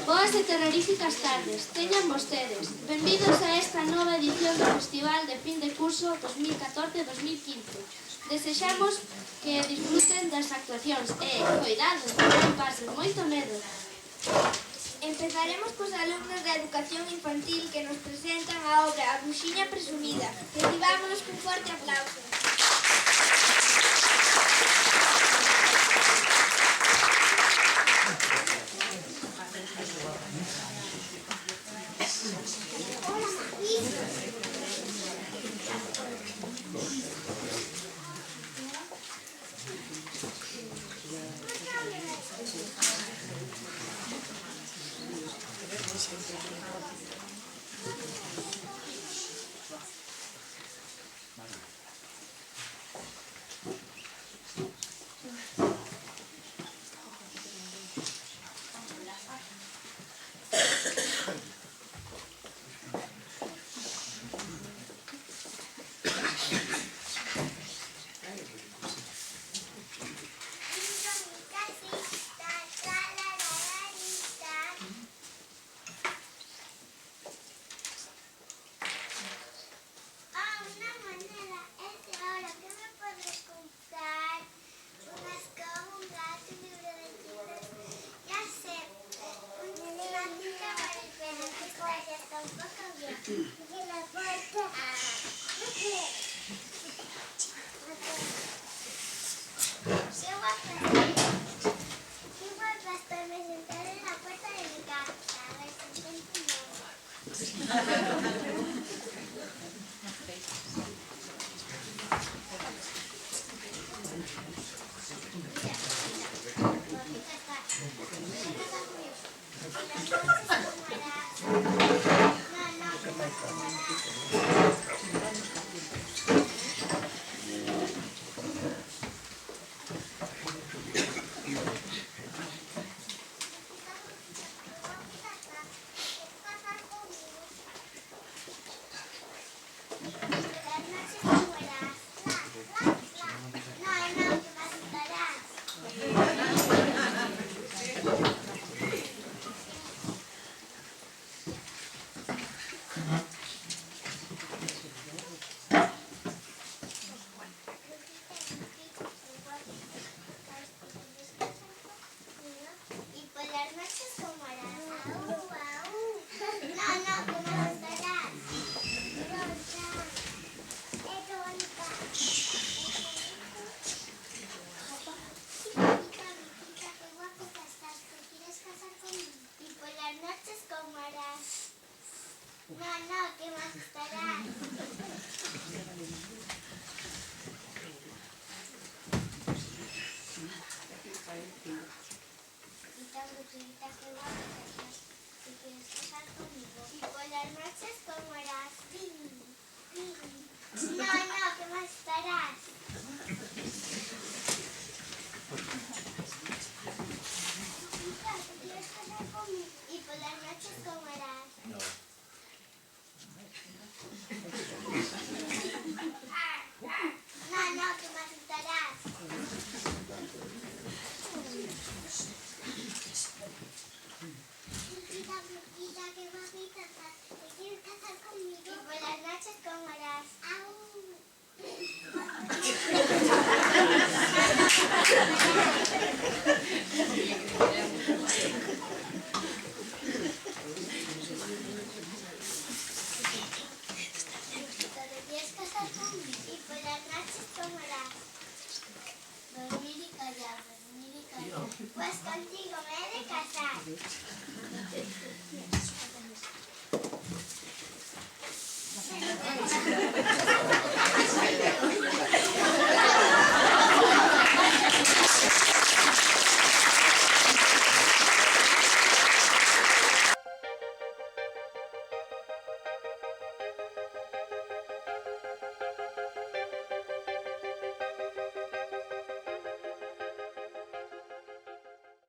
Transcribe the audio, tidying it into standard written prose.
Boas e terroríficas tardes, teñan vostedes. Benvidos a esta nova edición do Festival de Fin de Curso 2014-2015. Desexamos que disfruten das actuacións e, coidado, non pasen moito medo. Empezaremos cos alumnos da Educación Infantil que nos presentan a obra A Bruxiña Presumida. Recibámonos cun forte aplauso. Pues contigo me he de casar.